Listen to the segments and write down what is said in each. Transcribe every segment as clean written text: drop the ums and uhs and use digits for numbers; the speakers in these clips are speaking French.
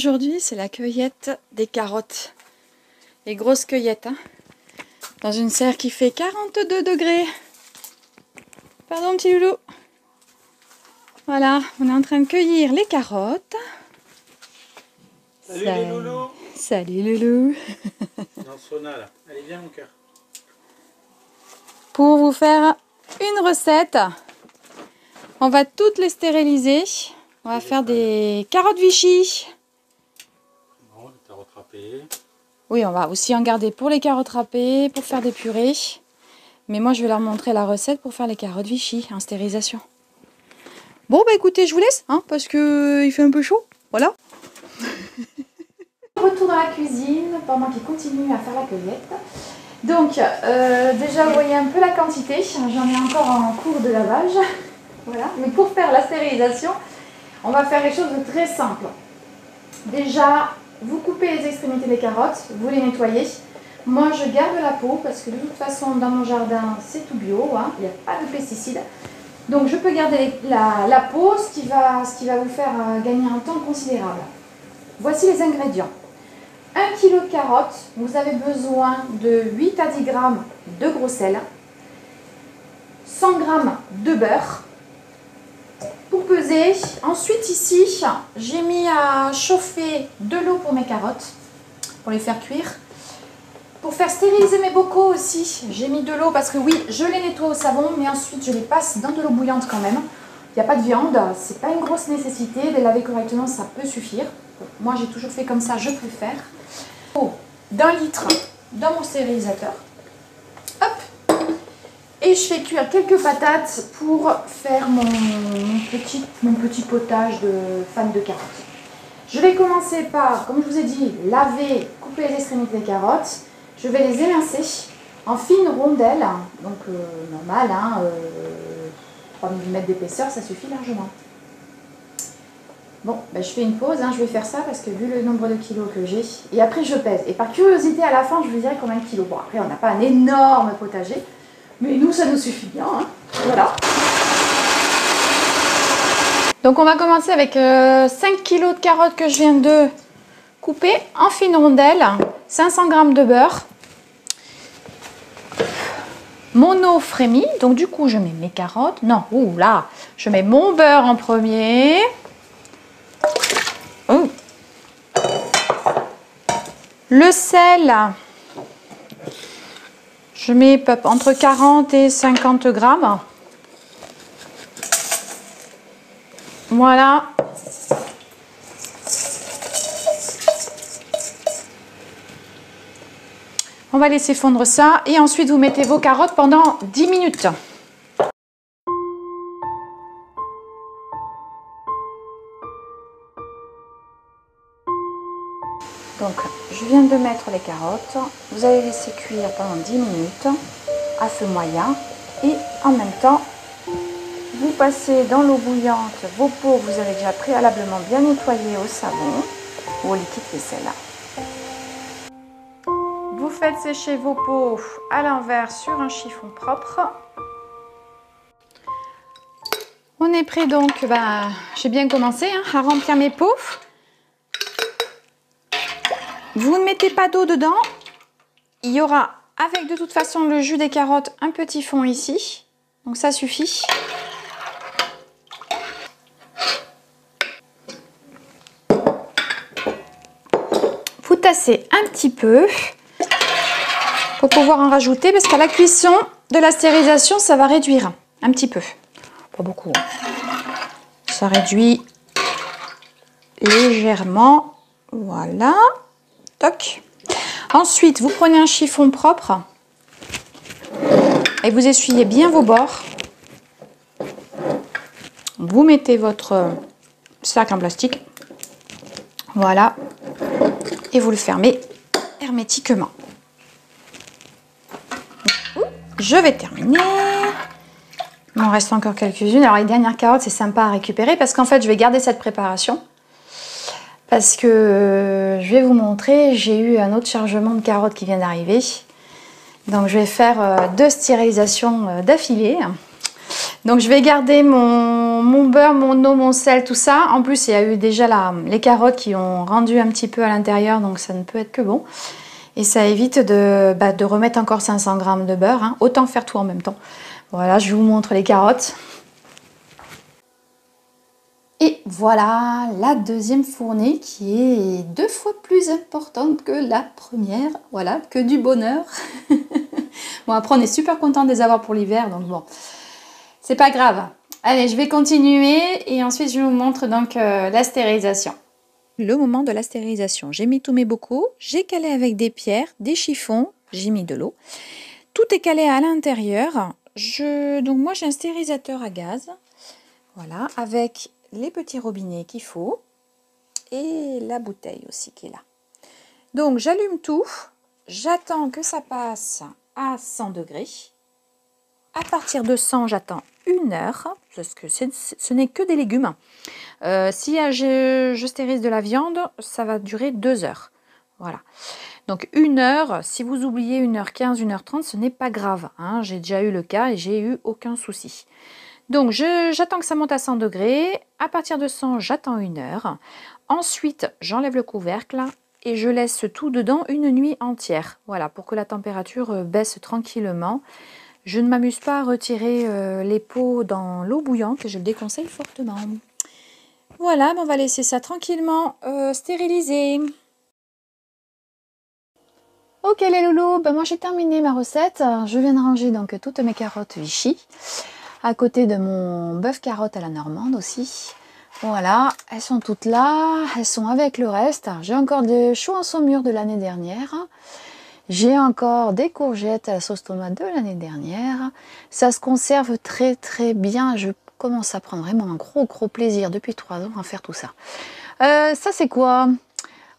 Aujourd'hui, c'est la cueillette des carottes. Les grosses cueillettes, hein, dans une serre qui fait 42 degrés. Pardon, petit loulou. Voilà, on est en train de cueillir les carottes. Salut les loulous. Salut loulou. Dans Sona là. Allez, viens mon cœur. Pour vous faire une recette, on va toutes les stériliser. On va faire des carottes Vichy. Bon, les carottes râpées. Oui, on va aussi en garder pour les carottes râpées, pour faire des purées. Mais moi, je vais leur montrer la recette pour faire les carottes Vichy en stérilisation. Bon, bah écoutez, je vous laisse, hein, parce qu'il fait un peu chaud. Voilà. Retour dans la cuisine pendant qu'il continue à faire la cueillette. Donc, déjà, vous voyez un peu la quantité. J'en ai encore en cours de lavage. Voilà. Mais pour faire la stérilisation, on va faire les choses de très simples. Déjà, vous coupez les extrémités des carottes, vous les nettoyez. Moi, je garde la peau parce que de toute façon, dans mon jardin, c'est tout bio, hein, il n'y a pas de pesticides. Donc, je peux garder la peau, ce qui va vous faire gagner un temps considérable. Voici les ingrédients. 1 kg de carottes, vous avez besoin de 8 à 10 g de gros sel, 100 g de beurre. Pour peser, ensuite ici, j'ai mis à chauffer de l'eau pour mes carottes, pour les faire cuire. Pour faire stériliser mes bocaux aussi, j'ai mis de l'eau parce que oui, je les nettoie au savon, mais ensuite je les passe dans de l'eau bouillante quand même. Il n'y a pas de viande, c'est pas une grosse nécessité, les laver correctement ça peut suffire. Moi j'ai toujours fait comme ça, je préfère. Eau d'1 litre dans mon stérilisateur. Hop! Et je fais cuire quelques patates pour faire mon petit potage de fan de carottes. Je vais commencer par, comme je vous ai dit, laver, couper les extrémités des carottes. Je vais les émincer en fines rondelles, donc normal, hein, 3 mm d'épaisseur, ça suffit largement. Bon, ben je fais une pause, hein, je vais faire ça parce que vu le nombre de kilos que j'ai, et après je pèse. Et par curiosité, à la fin, je vous dirai combien de kilos. Bon, après, on n'a pas un énorme potager, mais nous, ça nous suffit bien. Hein. Voilà. Donc, on va commencer avec 5 kg de carottes que je viens de couper en fines rondelles, 500 g de beurre, mon eau frémie. Donc, du coup, je mets mes carottes. Non, ouh là, je mets mon beurre en premier. Oh. Le sel, je mets entre 40 et 50 grammes. Voilà. On va laisser fondre ça et ensuite vous mettez vos carottes pendant 10 minutes. Donc, je viens de mettre les carottes. Vous allez laisser cuire pendant 10 minutes à feu moyen. Et en même temps, vous passez dans l'eau bouillante vos pots que vous avez déjà préalablement bien nettoyés au savon ou au liquide vaisselle. Vous faites sécher vos pots à l'envers sur un chiffon propre. On est prêt donc, j'ai bien commencé hein, à remplir mes pots. Vous ne mettez pas d'eau dedans. Il y aura avec de toute façon le jus des carottes un petit fond ici. Donc ça suffit. Vous tassez un petit peu pour pouvoir en rajouter parce qu'à la cuisson de la stérilisation, ça va réduire un petit peu. Pas beaucoup. Ça réduit légèrement. Voilà. Toc. Ensuite, vous prenez un chiffon propre et vous essuyez bien vos bords. Vous mettez votre sac en plastique. Voilà. Et vous le fermez hermétiquement. Je vais terminer. Il m'en reste encore quelques-unes. Alors les dernières carottes, c'est sympa à récupérer parce qu'en fait, je vais garder cette préparation. Parce que je vais vous montrer, j'ai eu un autre chargement de carottes qui vient d'arriver. Donc je vais faire 2 stérilisations d'affilée. Donc je vais garder mon beurre, mon eau, mon sel, tout ça. En plus, il y a eu déjà les carottes qui ont rendu un petit peu à l'intérieur, donc ça ne peut être que bon. Et ça évite de remettre encore 500 g de beurre, hein. Autant faire tout en même temps. Voilà, je vous montre les carottes. Et voilà la deuxième fournée qui est 2 fois plus importante que la première. Voilà, que du bonheur. Bon, après on est super content de les avoir pour l'hiver, donc bon, c'est pas grave. Allez, je vais continuer et ensuite je vous montre donc la stérilisation. Le moment de la stérilisation. J'ai mis tous mes bocaux, j'ai calé avec des pierres, des chiffons, j'ai mis de l'eau. Tout est calé à l'intérieur. Donc moi j'ai un stérilisateur à gaz. Voilà, avec les petits robinets qu'il faut et la bouteille aussi qui est là. Donc j'allume tout, j'attends que ça passe à 100 degrés. À partir de 100, j'attends 1 heure, parce que ce n'est que des légumes. Si je stérilise de la viande, ça va durer 2 heures. Voilà. Donc 1 heure, si vous oubliez 1h15, 1h30, ce n'est pas grave, hein. J'ai déjà eu le cas et j'ai eu aucun souci. Donc j'attends que ça monte à 100 degrés. À partir de 100, j'attends 1 heure. Ensuite, j'enlève le couvercle et je laisse tout dedans une nuit entière. Voilà, pour que la température baisse tranquillement. Je ne m'amuse pas à retirer les pots dans l'eau bouillante, je le déconseille fortement. Voilà, on va laisser ça tranquillement stériliser. Ok les loulous, moi j'ai terminé ma recette. Je viens de ranger donc toutes mes carottes Vichy. À côté de mon bœuf carotte à la normande aussi. Voilà, elles sont toutes là, elles sont avec le reste. J'ai encore des choux en saumure de l'année dernière. J'ai encore des courgettes à la sauce tomate de l'année dernière. Ça se conserve très très bien. Je commence à prendre vraiment un gros plaisir depuis 3 ans à faire tout ça. Ça c'est quoi?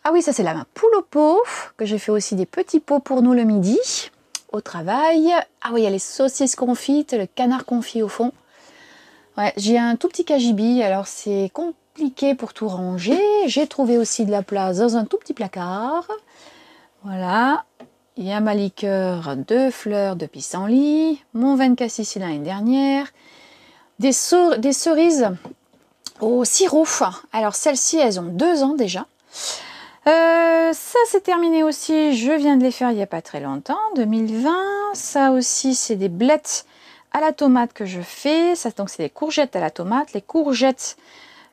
Ah oui, ça c'est la poule au pot, que j'ai fait aussi des petits pots pour nous le midi. Au travail. Ah oui, il y a les saucisses confites, le canard confit au fond. Ouais, j'ai un tout petit cagibi, alors c'est compliqué pour tout ranger. J'ai trouvé aussi de la place dans un tout petit placard. Voilà. Il y a ma liqueur de fleurs de pissenlit, mon vin de cassis l'année dernière, des cerises au sirop. Alors celles-ci, elles ont 2 ans déjà. Ça c'est terminé aussi, je viens de les faire il n'y a pas très longtemps, 2020. Ça aussi c'est des blettes à la tomate que je fais. Ça donc c'est des courgettes à la tomate, les courgettes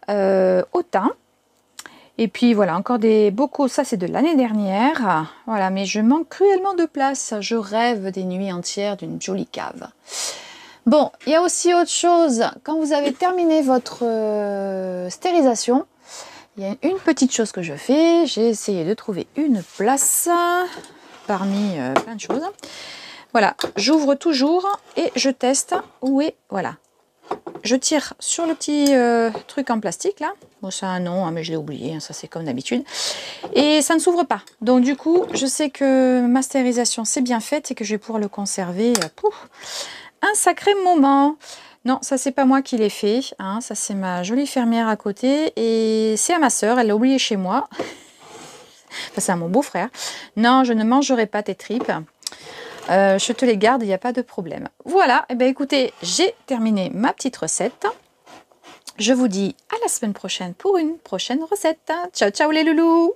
au thym. Et puis voilà, encore des bocaux, ça c'est de l'année dernière. Voilà, mais je manque cruellement de place. Je rêve des nuits entières d'une jolie cave. Bon, il y a aussi autre chose. Quand vous avez terminé votre stérilisation, il y a une petite chose que je fais. J'ai essayé de trouver une place parmi plein de choses. Voilà, j'ouvre toujours et je teste où est, voilà. Je tire sur le petit truc en plastique là. Bon, ça a un nom, hein, mais je l'ai oublié, hein, ça c'est comme d'habitude. Et ça ne s'ouvre pas. Donc du coup, je sais que ma stérilisation c'est bien faite et que je vais pouvoir le conserver un sacré moment. Non, ça c'est pas moi qui l'ai fait, hein, ça c'est ma jolie fermière à côté et c'est à ma soeur, elle l'a oublié chez moi. Enfin, c'est à mon beau-frère. Non, je ne mangerai pas tes tripes. Je te les garde, il n'y a pas de problème. Voilà, et bien écoutez, j'ai terminé ma petite recette. Je vous dis à la semaine prochaine pour une prochaine recette. Ciao, ciao les loulous!